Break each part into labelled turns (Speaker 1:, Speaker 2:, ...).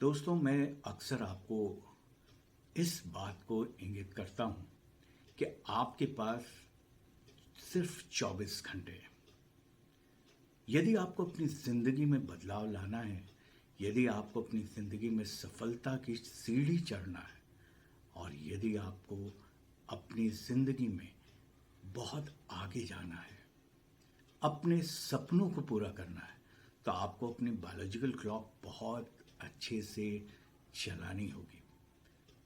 Speaker 1: दोस्तों, मैं अक्सर आपको इस बात को इंगित करता हूँ कि आपके पास सिर्फ 24 घंटे हैं। यदि आपको अपनी ज़िंदगी में बदलाव लाना है, यदि आपको अपनी ज़िंदगी में सफलता की सीढ़ी चढ़ना है और यदि आपको अपनी ज़िंदगी में बहुत आगे जाना है, अपने सपनों को पूरा करना है, तो आपको अपनी बायोलॉजिकल क्लॉक बहुत अच्छे से चलानी होगी।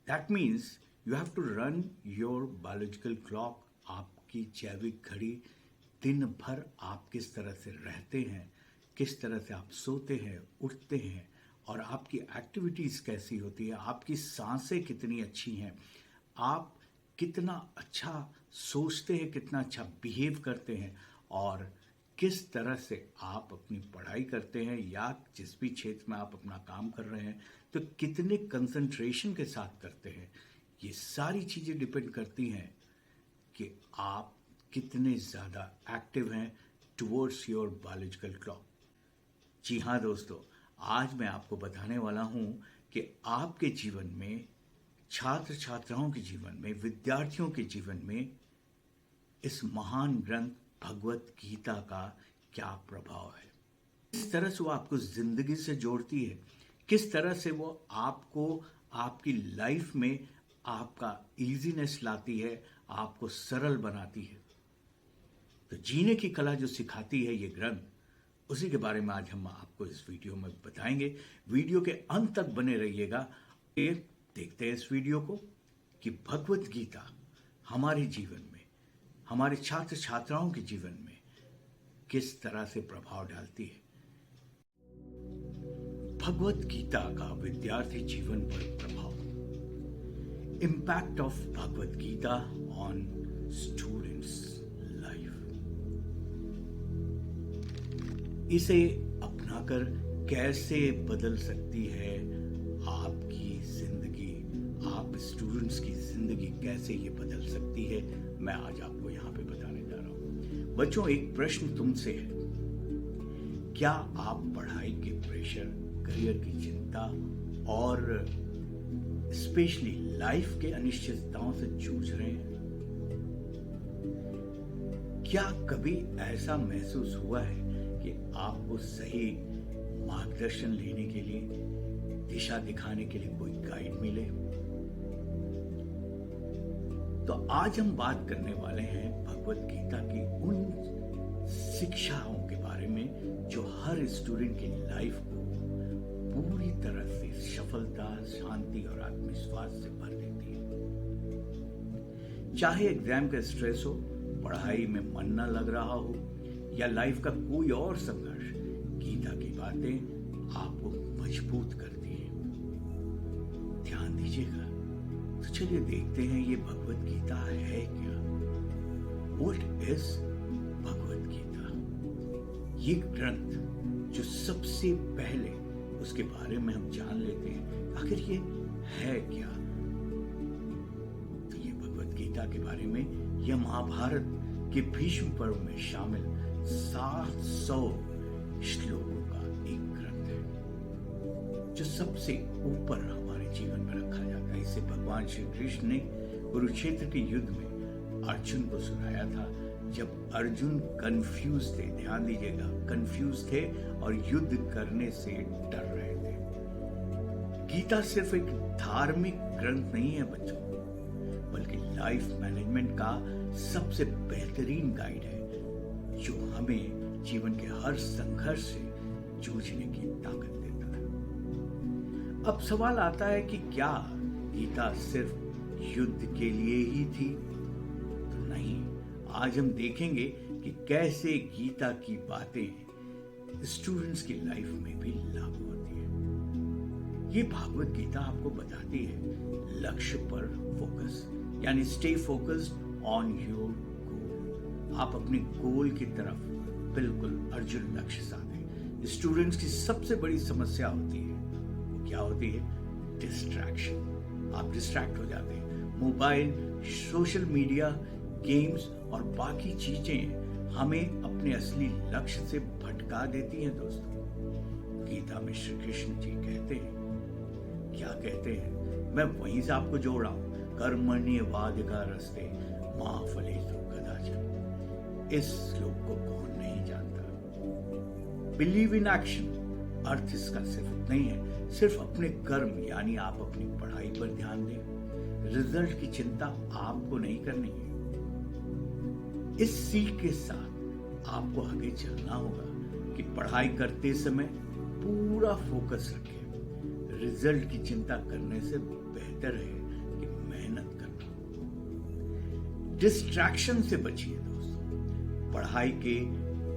Speaker 1: That means you have to run your biological clock. आपकी जैविक घड़ी दिन भर आप किस तरह से रहते हैं, किस तरह से आप सोते हैं, उठते हैं और आपकी एक्टिविटीज़ कैसी होती है, आपकी सांसें कितनी अच्छी हैं, आप कितना अच्छा सोचते हैं, कितना अच्छा बिहेव करते हैं और किस तरह से आप अपनी पढ़ाई करते हैं या जिस भी क्षेत्र में आप अपना काम कर रहे हैं तो कितने कंसंट्रेशन के साथ करते हैं। ये सारी चीज़ें डिपेंड करती हैं कि आप कितने ज़्यादा एक्टिव हैं टुवर्ड्स योर बायोलॉजिकल क्लॉक। जी हाँ दोस्तों, आज मैं आपको बताने वाला हूँ कि आपके जीवन में, छात्र छात्राओं के जीवन में, विद्यार्थियों के जीवन में इस महान ग्रंथ भगवत गीता का क्या प्रभाव है, किस तरह से वो आपको जिंदगी से जोड़ती है, किस तरह से वो आपको आपकी लाइफ में आपका इजीनेस लाती है, आपको सरल बनाती है। तो जीने की कला जो सिखाती है ये ग्रंथ, उसी के बारे में आज हम आपको इस वीडियो में बताएंगे। वीडियो के अंत तक बने रहिएगा। ये देखते हैं इस वीडियो को कि भगवत गीता हमारे जीवन में, हमारे छात्र छात्राओं के जीवन में किस तरह से प्रभाव डालती है। भगवत गीता का विद्यार्थी जीवन पर प्रभाव। Impact of Bhagavad Gita on students life. इसे अपनाकर कैसे बदल सकती है आपकी जिंदगी, आप स्टूडेंट्स की जिंदगी कैसे ये बदल सकती है, मैं आज आपको यहाँ पे बताने जा रहा हूँ। बच्चों, एक प्रश्न तुमसे है, क्या आप पढ़ाई के प्रेशर, करियर की चिंता और स्पेशली लाइफ के अनिश्चितताओं से जूझ रहे हैं? क्या कभी ऐसा महसूस हुआ है कि आपको सही मार्गदर्शन लेने के लिए, दिशा दिखाने के लिए कोई गाइड मिले? तो आज हम बात करने वाले हैं भगवत गीता की उन शिक्षाओं के बारे में जो हर स्टूडेंट की लाइफ को पूरी तरह से सफलता, शांति और आत्मविश्वास से भर देती है। चाहे एग्जाम का स्ट्रेस हो, पढ़ाई में मन न लग रहा हो या लाइफ का कोई और संघर्ष, गीता की बातें आपको मजबूत करती हैं। ध्यान दीजिएगा। तो चलिए देखते हैं ये भगवत गीता है क्या। What is Bhagavad Gita? ये ग्रंथ जो सबसे पहले उसके बारे में हम जान लेते हैं, आखिर ये है क्या। तो ये भगवत गीता के बारे में, यह महाभारत के भीष्म पर्व में शामिल 700 श्लोकों का एक ग्रंथ है जो सबसे ऊपर हमारे जीवन में रखा जाता है। इसे भगवान श्री कृष्ण ने कुरुक्षेत्र के युद्ध में अर्जुन को सुनाया था, जब अर्जुन कंफ्यूज थे। ध्यान दीजिएगा, कंफ्यूज थे और युद्ध करने से डर रहे थे। गीता सिर्फ एक धार्मिक ग्रंथ नहीं है बच्चों, बल्कि लाइफ मैनेजमेंट का सबसे बेहतरीन गाइड है जो हमें जीवन के हर संघर्ष से जूझने की ताकत देता है। अब सवाल आता है कि क्या गीता सिर्फ युद्ध के लिए ही थी? तो नहीं। आज हम देखेंगे कि कैसे गीता की बातें स्टूडेंट्स की लाइफ में भी लागू होती है। ये भागवत गीता आपको बताती है लक्ष्य पर फोकस, यानी stay focused on your goal. आप अपने गोल की तरफ बिल्कुल अर्जुन लक्ष्य साधें। स्टूडेंट्स की सबसे बड़ी समस्या होती है, वो क्या होती है? डिस्ट्रैक्शन। आप डिस्ट्रैक्ट हो जाते हैं। मोबाइल, सोशल मीडिया, गेम्स और बाकी चीजें हमें अपने असली लक्ष्य से भटका देती हैं दोस्तों। गीता में श्री कृष्ण जी कहते हैं क्या कहते हैं, मैं वहीं से आपको जोड़ रहा हूं, कर्मण्येवाधिकारस्ते मा फलेषु कदाचन। इस श्लोक को कौन नहीं जानता। बिलीव इन एक्शन, अर्थ इसका सिर्फ इतना ही है, सिर्फ अपने कर्म यानी आप अपनी पढ़ाई पर ध्यान दें। रिजल्ट की चिंता आपको नहीं करनी है। इस सीख के साथ आपको आगे चलना होगा कि पढ़ाई करते समय पूरा फोकस रखें। रिजल्ट की चिंता करने से बेहतर है कि मेहनत करना। डिस्ट्रैक्शन से बचिए दोस्तों। पढ़ाई के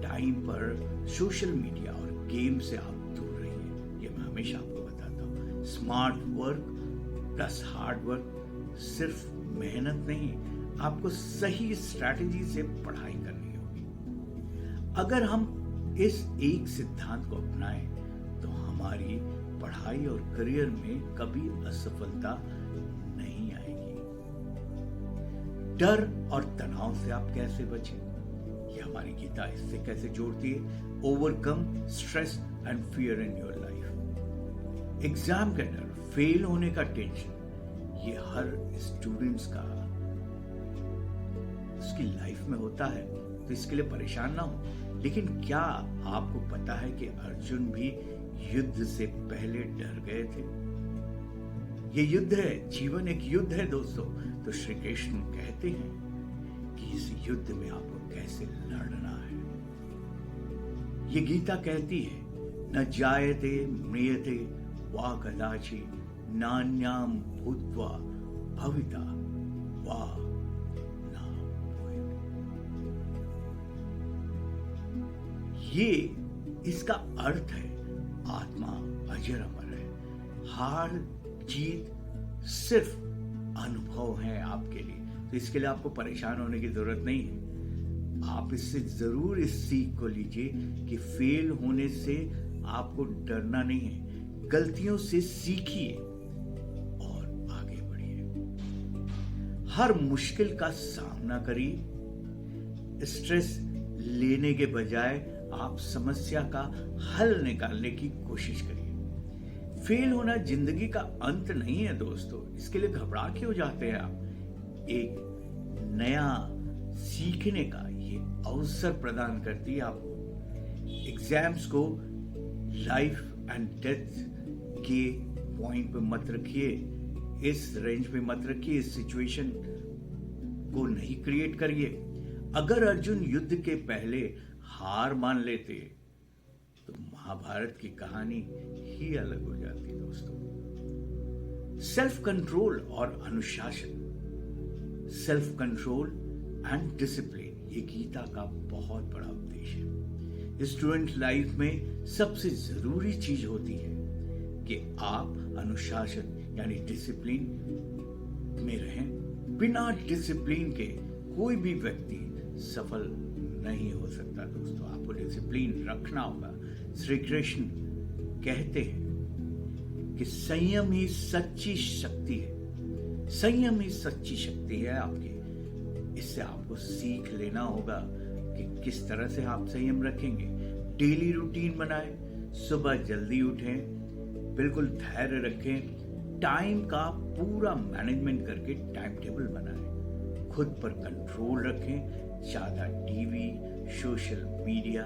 Speaker 1: टाइम पर सोशल मीडिया और गेम से आप दूर रहिए। ये मैं हमेशा आपको बताता हूँ। Smart work plus hard work, सिर्फ मेहनत नहीं, आपको सही स्ट्रैटेजी से पढ़ाई करनी होगी। अगर हम इस एक सिद्धांत को अपनाएं तो हमारी पढ़ाई और करियर में कभी असफलता नहीं आएगी। डर और तनाव से आप कैसे बचें, ये हमारी गीता इससे कैसे जोड़ती है। Overcome stress and fear in your life. Exam का डर, फेल होने का टेंशन, ये हर स्टूडेंट्स का उसकी लाइफ में होता है, तो इसके लिए परेशान ना हो। लेकिन क्या आपको पता है कि अर्जुन भी युद्ध से पहले डर गए थे। ये युद्ध है, जीवन एक युद्ध है दोस्तों। तो श्री कृष्ण कहते हैं कि इस युद्ध में आपको कैसे लड़ना है। ये गीता कहती है, न जायते म्रियते वा कदाचि नान्याम भूत्वा भविता वा न भूयते। ये इसका अर्थ है, आत्मा अजर अमर है। हार जीत सिर्फ अनुभव है आपके लिए, तो इसके लिए आपको परेशान होने की जरूरत नहीं है। आप इससे जरूर इस सीख को लीजिए कि फेल होने से आपको डरना नहीं है। गलतियों से सीखिए और आगे बढ़िए। हर मुश्किल का सामना करिए। स्ट्रेस लेने के बजाय आप समस्या का हल निकालने की कोशिश करिए। फेल होना जिंदगी का अंत नहीं है दोस्तों, इसके लिए घबरा क्यों जाते हैं आप। एक नया सीखने का ये अवसर प्रदान करती है आपको। एग्जाम्स को लाइफ एंड डेथ के पॉइंट पे मत रखिए, इस रेंज पे मत रखिए, इस सिचुएशन को नहीं क्रिएट करिए। अगर अर्जुन युद्ध के पहले हार मान लेते तो महाभारत की कहानी ही अलग हो जाती दोस्तों। सेल्फ कंट्रोल और अनुशासन, सेल्फ कंट्रोल एंड डिसिप्लिन, ये गीता का बहुत बड़ा उद्देश्य है। स्टूडेंट लाइफ में सबसे जरूरी चीज होती है कि आप अनुशासन यानी डिसिप्लिन में रहें। बिना डिसिप्लिन के कोई भी व्यक्ति सफल नहीं हो सकता दोस्तों। आपको डिसिप्लिन रखना होगा। श्री कृष्ण कहते हैं कि संयम ही सच्ची शक्ति है। संयम ही सच्ची शक्ति है आपकी। इससे आपको सीख लेना होगा कि किस तरह से आप संयम रखेंगे। डेली रूटीन बनाएं, सुबह जल्दी उठें, बिल्कुल धैर्य रखें, टाइम का पूरा मैनेजमेंट करके टाइम टेबल बनाएं, खुद पर कंट्रोल रखें, ज्यादा टीवी, सोशल मीडिया,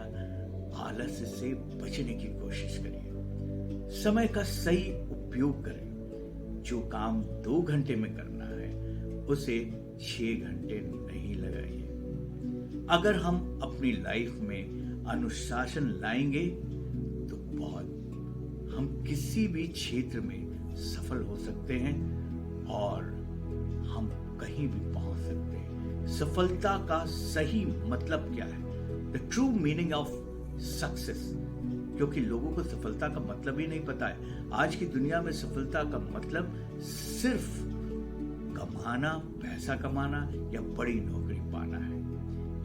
Speaker 1: आलस से बचने की कोशिश करिए। समय का सही उपयोग करें। जो काम 2 घंटे में करना है उसे 6 घंटे नहीं लगाइए। अगर हम अपनी लाइफ में अनुशासन लाएंगे तो हम किसी भी क्षेत्र में सफल हो सकते हैं और हम कहीं भी पहुंच सकते हैं। सफलता का सही मतलब क्या है, the true meaning of success, क्योंकि लोगों को सफलता का मतलब ही नहीं पता है। आज की दुनिया में सफलता का मतलब सिर्फ कमाना, पैसा कमाना या बड़ी नौकरी पाना है।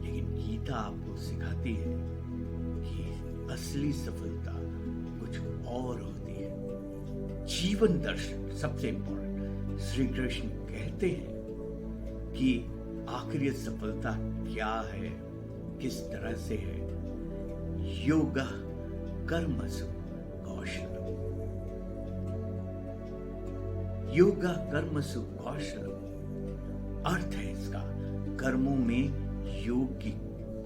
Speaker 1: लेकिन गीता आपको सिखाती है कि असली सफलता कुछ और होती है। जीवन दर्शन सबसे इंपॉर्टेंट। श्री कृष्ण कहते हैं कि आखिरी सफलता क्या है, किस तरह से है। योगः कर्मसु कौशलम्। योगा कर्मसु कौशलम, अर्थ है इसका कर्मों में योग की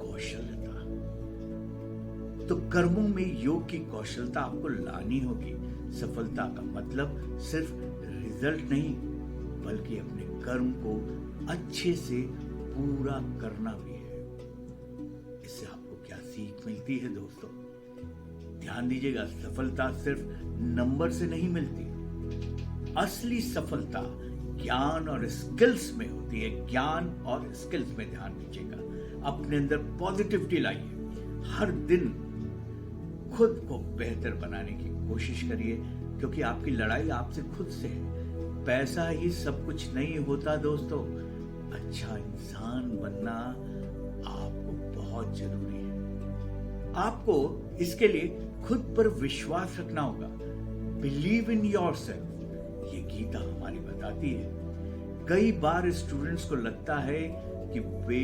Speaker 1: कौशलता। तो कर्मों में योग की कौशलता आपको लानी होगी। सफलता का मतलब सिर्फ रिजल्ट नहीं, बल्कि अपने कर्म को अच्छे से पूरा करना भी है। इससे आपको क्या सीख मिलती है दोस्तों? ध्यान दीजिएगा, सफलता सिर्फ नंबर से नहीं मिलती। असली सफलता ज्ञान और स्किल्स में होती है। ज्ञान और स्किल्स में ध्यान दीजिएगा। अपने अंदर पॉजिटिविटी लाइए। हर दिन खुद को बेहतर बनाने की कोशिश करिए, क्योंकि आपकी लड़ाई आपसे खुद से है। पैसा ही सब कुछ नहीं होता दोस्तों। अच्छा इंसान बनना आपको बहुत जरूरी है। आपको इसके लिए खुद पर विश्वास रखना होगा। बिलीव इन योरसेल्फ, ये गीता हमारी बताती है। कई बार स्टूडेंट्स को लगता है कि वे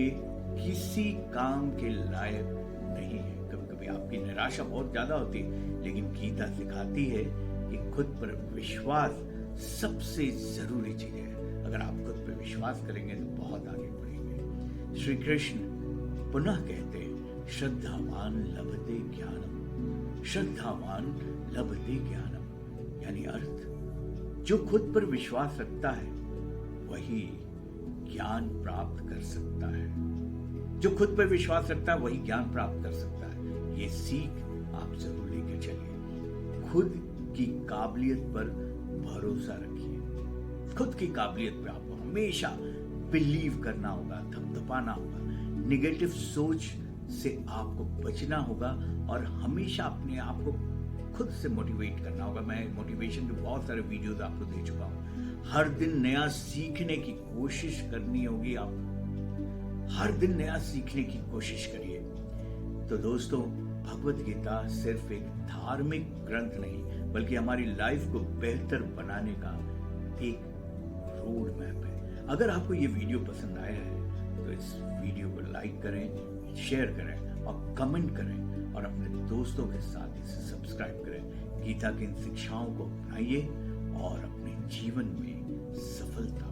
Speaker 1: किसी काम के लायक नहीं है। कभी कभी आपकी निराशा बहुत ज्यादा होती है, लेकिन गीता सिखाती है कि खुद पर विश्वास सबसे जरूरी चीज है। अगर आप खुद पर विश्वास करेंगे तो बहुत आगे बढ़ेंगे। श्री कृष्ण पुनः कहते हैं, श्रद्धावान लभते ज्ञानम, श्रद्धावान लभते ज्ञानम, यानी अर्थ, जो खुद पर विश्वास रखता है वही ज्ञान प्राप्त कर सकता है। जो खुद पर विश्वास रखता है वही ज्ञान प्राप्त कर सकता है। ये सीख आप जरूर लेकर चलिए। खुद की काबिलियत पर भरोसा रखिए। खुद की काबिलियत पर आपको हमेशा बिलीव करना होगा, थपथपाना होगा। निगेटिव सोच से आपको बचना होगा और हमेशा अपने आप को खुद से मोटिवेट करना होगा। मैं मोटिवेशन के बहुत सारे वीडियोस आपको दे चुका हूं। हर दिन नया सीखने की कोशिश करनी होगी आपको। हर दिन नया सीखने की कोशिश करिए। तो दोस्तों, भगवत गीता सिर्फ एक धार्मिक ग्रंथ नहीं, बल्कि हमारी लाइफ को बेहतर बनाने का एक रोड मैप है। अगर आपको ये वीडियो पसंद आया है तो इस वीडियो को लाइक करें, शेयर करें और कमेंट करें और अपने दोस्तों के साथ इसे सब्सक्राइब करें। गीता की इन शिक्षाओं को अपनाइए और अपने जीवन में सफलता